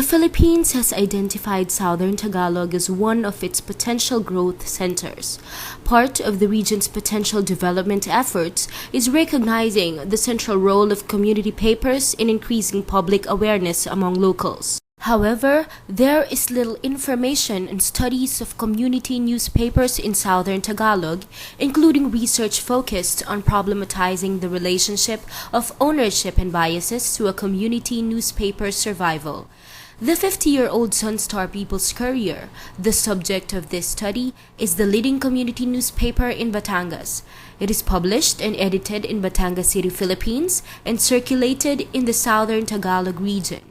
The Philippines has identified Southern Tagalog as one of its potential growth centers. Part of the region's potential development efforts is recognizing the central role of community papers in increasing public awareness among locals. However, there is little information and studies of community newspapers in Southern Tagalog, including research focused on problematizing the relationship of ownership and biases to a community newspaper's survival. The 50-year-old Sunstar People's Courier, the subject of this study, is the leading community newspaper in Batangas. It is published and edited in Batangas City, Philippines, and circulated in the Southern Tagalog region.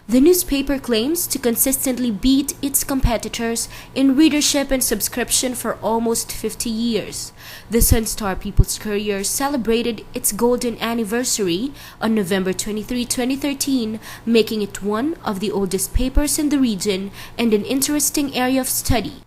The newspaper claims to consistently beat its competitors in readership and subscription for almost 50 years. The Sunstar People's Courier celebrated its golden anniversary on November 23, 2013, making it one of the oldest papers in the region and an interesting area of study.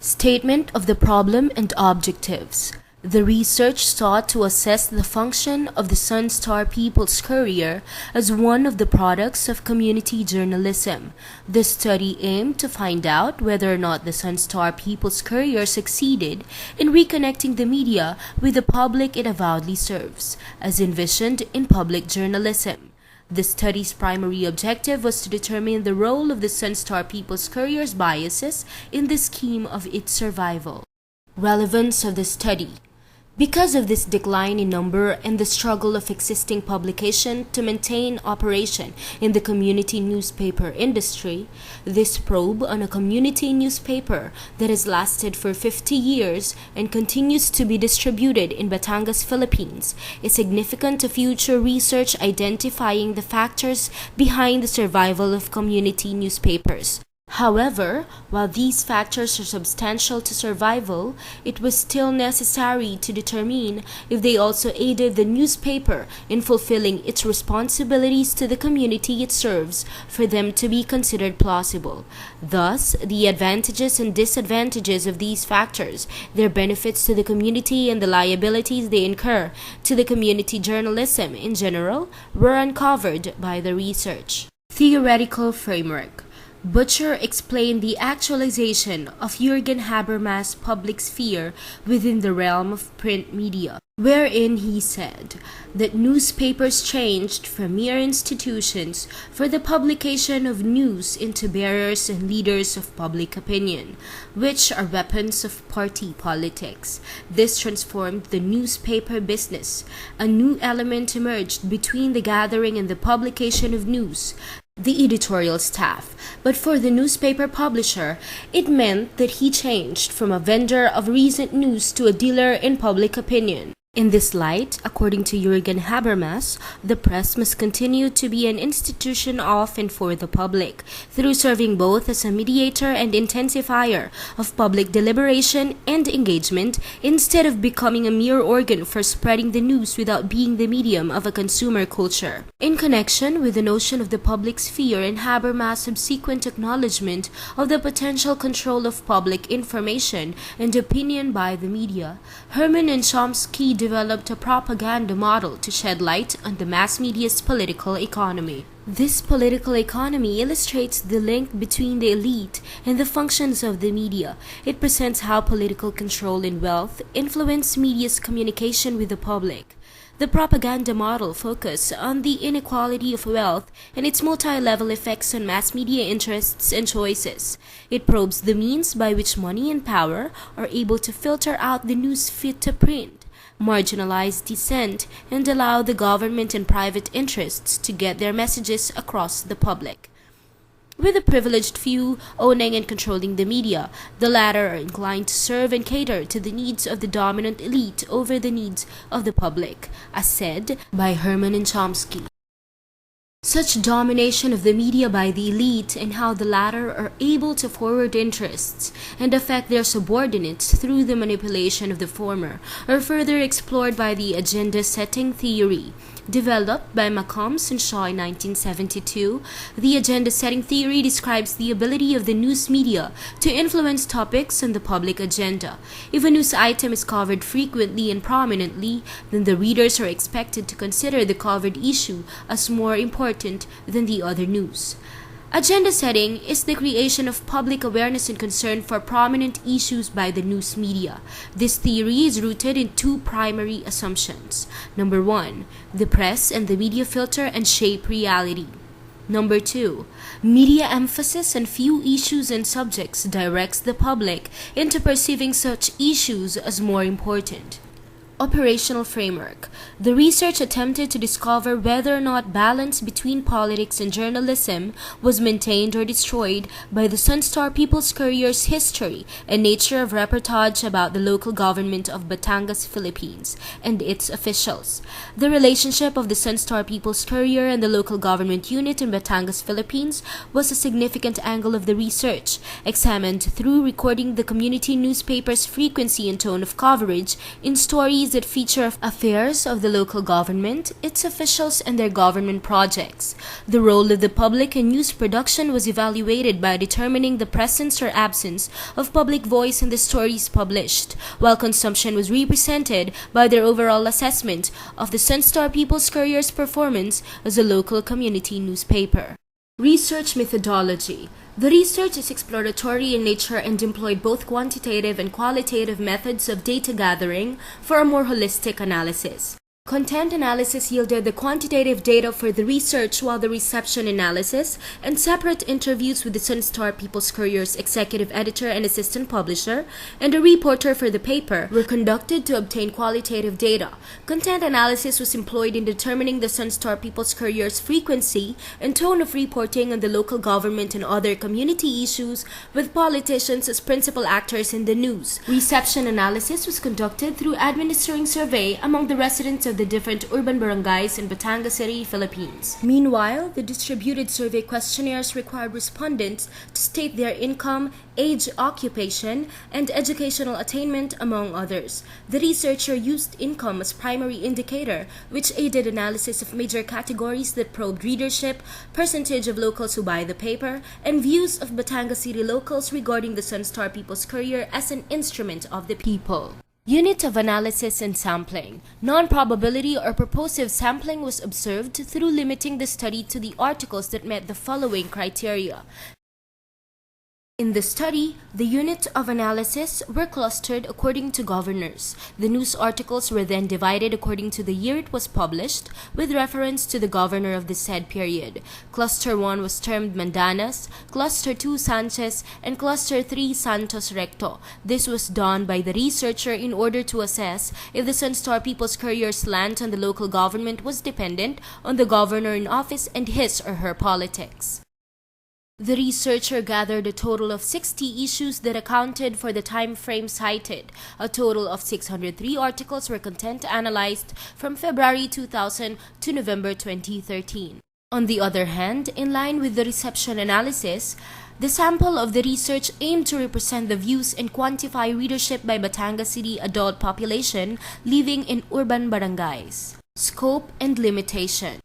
Statement of the problem and objectives. The research sought to assess the function of the Sunstar People's Courier as one of the products of community journalism. The study aimed to find out whether or not the Sunstar People's Courier succeeded in reconnecting the media with the public it avowedly serves, as envisioned in public journalism. The study's primary objective was to determine the role of the Sunstar People's Courier's biases in the scheme of its survival. Relevance of the study. Because of this decline in number and the struggle of existing publication to maintain operation in the community newspaper industry, this probe on a community newspaper that has lasted for 50 years and continues to be distributed in Batangas, Philippines, is significant to future research identifying the factors behind the survival of community newspapers. However, while these factors are substantial to survival, it was still necessary to determine if they also aided the newspaper in fulfilling its responsibilities to the community it serves for them to be considered plausible. Thus, the advantages and disadvantages of these factors, their benefits to the community and the liabilities they incur to the community journalism in general, were uncovered by the research. Theoretical framework. Butcher explained the actualization of Jürgen Habermas' public sphere within the realm of print media, wherein he said that newspapers changed from mere institutions for the publication of news into bearers and leaders of public opinion, which are weapons of party politics. This transformed the newspaper business. A new element emerged between the gathering and the publication of news, the editorial staff. But for the newspaper publisher, it meant that he changed from a vendor of recent news to a dealer in public opinion. In this light, according to Jürgen Habermas, the press must continue to be an institution of and for the public, through serving both as a mediator and intensifier of public deliberation and engagement, instead of becoming a mere organ for spreading the news without being the medium of a consumer culture. In connection with the notion of the public sphere and Habermas' subsequent acknowledgement of the potential control of public information and opinion by the media, Herman and Chomsky developed a propaganda model to shed light on the mass media's political economy. This political economy illustrates the link between the elite and the functions of the media. It presents how political control and wealth influence media's communication with the public. The propaganda model focuses on the inequality of wealth and its multi-level effects on mass media interests and choices. It probes the means by which money and power are able to filter out the news fit to print, marginalize dissent, and allow the government and private interests to get their messages across the public. With the privileged few owning and controlling the media, the latter are inclined to serve and cater to the needs of the dominant elite over the needs of the public, as said by Herman and Chomsky. Such domination of the media by the elite and how the latter are able to forward interests and affect their subordinates through the manipulation of the former are further explored by the agenda-setting theory. Developed by McCombs and Shaw in 1972, the agenda-setting theory describes the ability of the news media to influence topics on the public agenda. If a news item is covered frequently and prominently, then the readers are expected to consider the covered issue as more important than the other news. Agenda setting is the creation of public awareness and concern for prominent issues by the news media. This theory is rooted in two primary assumptions. Number one, the press and the media filter and shape reality. Number two, media emphasis on few issues and subjects directs the public into perceiving such issues as more important. Operational framework. The research attempted to discover whether or not balance between politics and journalism was maintained or destroyed by the Sunstar People's Courier's history and nature of reportage about the local government of Batangas, Philippines, and its officials. The relationship of the Sunstar People's Courier and the local government unit in Batangas, Philippines was a significant angle of the research, examined through recording the community newspaper's frequency and tone of coverage in stories that feature affairs of the local government, its officials, and their government projects. The role of the public in news production was evaluated by determining the presence or absence of public voice in the stories published, while consumption was represented by their overall assessment of the Sunstar People's Courier's performance as a local community newspaper. Research methodology. The research is exploratory in nature and employed both quantitative and qualitative methods of data gathering for a more holistic analysis. Content analysis yielded the quantitative data for the research, while the reception analysis and separate interviews with the Sunstar People's Courier's executive editor and assistant publisher and a reporter for the paper were conducted to obtain qualitative data. Content analysis was employed in determining the Sunstar People's Courier's frequency and tone of reporting on the local government and other community issues, with politicians as principal actors in the news. Reception analysis was conducted through administering survey among the residents of the different urban barangays in Batangas City, Philippines. Meanwhile, the distributed survey questionnaires required respondents to state their income, age, occupation, and educational attainment, among others. The researcher used income as primary indicator, which aided analysis of major categories that probed readership, percentage of locals who buy the paper, and views of Batangas City locals regarding the Sunstar People's Courier as an instrument of the people. Unit of analysis and sampling. Non-probability or purposive sampling was observed through limiting the study to the articles that met the following criteria. In the study, the units of analysis were clustered according to governors. The news articles were then divided according to the year it was published, with reference to the governor of the said period. Cluster 1 was termed Mandanas, Cluster 2 Sanchez, and Cluster 3 Santos Recto. This was done by the researcher in order to assess if the Sunstar People's Courier's slant on the local government was dependent on the governor in office and his or her politics. The researcher gathered a total of 60 issues that accounted for the time frame cited. A total of 603 articles were content analyzed from February 2000 to November 2013. On the other hand, in line with the reception analysis, the sample of the research aimed to represent the views and quantify readership by Batangas City adult population living in urban barangays. Scope and limitation.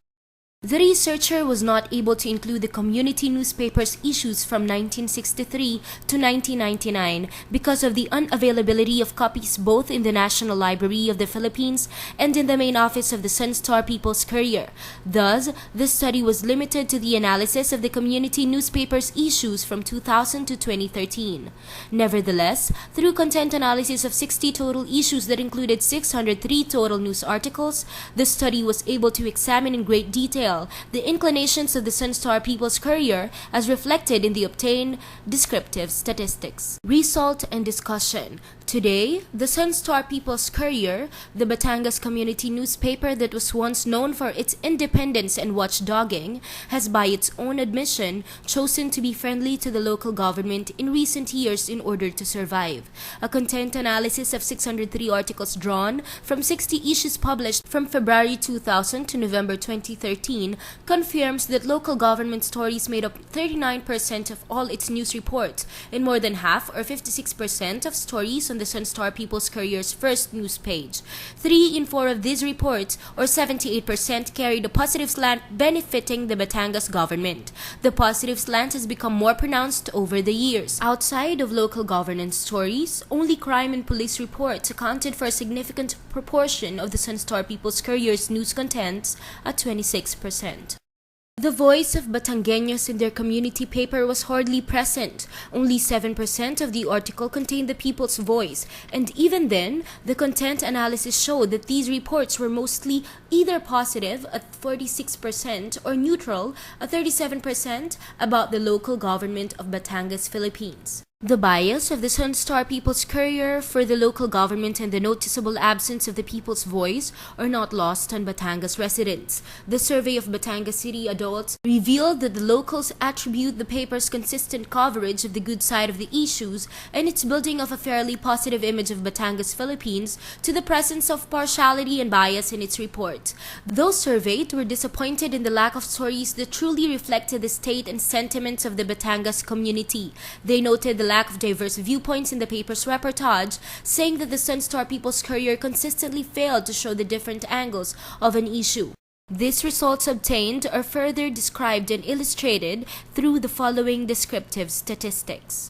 The researcher was not able to include the community newspaper's issues from 1963 to 1999 because of the unavailability of copies both in the National Library of the Philippines and in the main office of the Sunstar People's Courier. Thus, the study was limited to the analysis of the community newspaper's issues from 2000 to 2013. Nevertheless, through content analysis of 60 total issues that included 603 total news articles, the study was able to examine in great detail the inclinations of the Sunstar People's Courier as reflected in the obtained descriptive statistics. Result and discussion. Today, the Sunstar People's Courier, the Batangas community newspaper that was once known for its independence and watchdogging, has by its own admission chosen to be friendly to the local government in recent years in order to survive. A content analysis of 603 articles drawn from 60 issues published from February 2000 to November 2013 confirms that local government stories made up 39% of all its news reports, and more than half or 56% of stories on the Sunstar People's Courier's first news page. 3 in 4 of these reports, or 78%, carried a positive slant benefiting the Batangas government. The positive slant has become more pronounced over the years. Outside of local governance stories, only crime and police reports accounted for a significant proportion of the Sunstar People's Courier's news contents at 26%. The voice of Batangueños in their community paper was hardly present. Only 7% of the article contained the people's voice, and even then, the content analysis showed that these reports were mostly either positive at 46% or neutral at 37% about the local government of Batangas, Philippines. The bias of the Sun-Star People's Courier for the local government and the noticeable absence of the people's voice are not lost on Batangas residents. The survey of Batangas City adults revealed that the locals attribute the paper's consistent coverage of the good side of the issues and its building of a fairly positive image of Batangas, Philippines to the presence of partiality and bias in its report. Those surveyed were disappointed in the lack of stories that truly reflected the state and sentiments of the Batangas community. They noted the lack of diverse viewpoints in the paper's reportage, saying that the Sun-Star People's Courier consistently failed to show the different angles of an issue. These results obtained are further described and illustrated through the following descriptive statistics.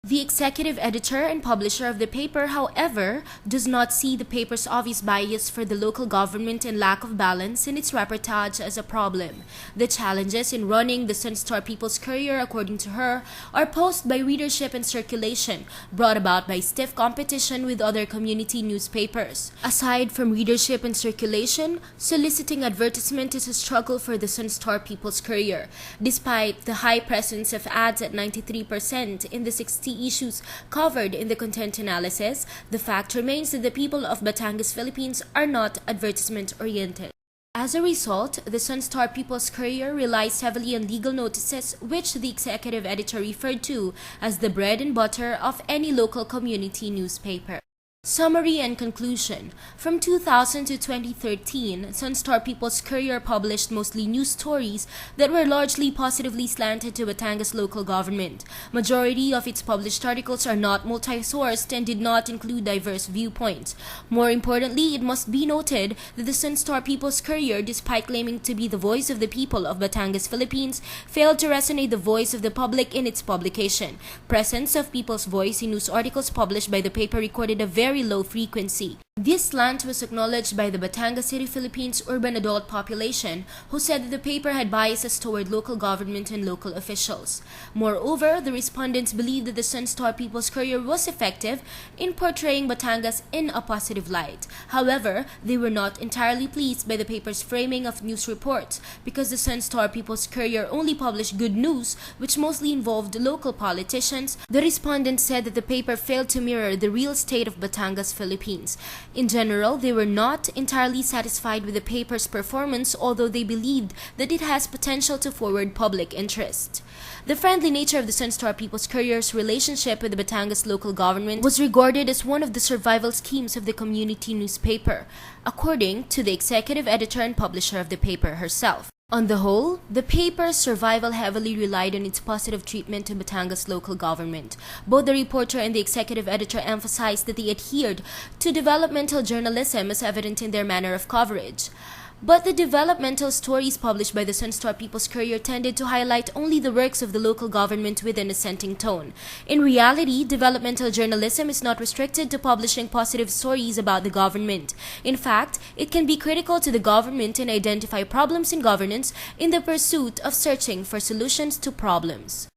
The executive editor and publisher of the paper, however, does not see the paper's obvious bias for the local government and lack of balance in its reportage as a problem. The challenges in running the Sun-Star People's Courier, according to her, are posed by readership and circulation, brought about by stiff competition with other community newspapers. Aside from readership and circulation, soliciting advertisement is a struggle for the Sun-Star People's Courier. Despite the high presence of ads at 93% in the 60 issues covered in the content analysis, the fact remains that the people of Batangas, Philippines are not advertisement-oriented. As a result, the Sun-Star People's Courier relies heavily on legal notices, which the executive editor referred to as the bread and butter of any local community newspaper. Summary and conclusion. From 2000 to 2013, Sun-Star People's Courier published mostly news stories that were largely positively slanted to Batangas local government. Majority of its published articles are not multi-sourced and did not include diverse viewpoints. More importantly, it must be noted that the Sun-Star People's Courier, despite claiming to be the voice of the people of Batangas, Philippines, failed to resonate the voice of the public in its publication. Presence of people's voice in news articles published by the paper recorded a very low frequency. This slant was acknowledged by the Batangas City, Philippines urban adult population, who said that the paper had biases toward local government and local officials. Moreover, the respondents believed that the Sun-Star People's Courier was effective in portraying Batangas in a positive light. However, they were not entirely pleased by the paper's framing of news reports, because the Sun-Star People's Courier only published good news, which mostly involved local politicians. The respondents said that the paper failed to mirror the real state of Batangas, Philippines. In general, they were not entirely satisfied with the paper's performance, although they believed that it has potential to forward public interest. The friendly nature of the Sun-Star People's Courier's relationship with the Batangas local government was regarded as one of the survival schemes of the community newspaper, according to the executive editor and publisher of the paper herself. On the whole, the paper's survival heavily relied on its positive treatment to Batangas local government. Both the reporter and the executive editor emphasized that they adhered to developmental journalism as evident in their manner of coverage. But the developmental stories published by the Sun-Star People's Courier tended to highlight only the works of the local government with an assenting tone. In reality, developmental journalism is not restricted to publishing positive stories about the government. In fact, it can be critical to the government and identify problems in governance in the pursuit of searching for solutions to problems.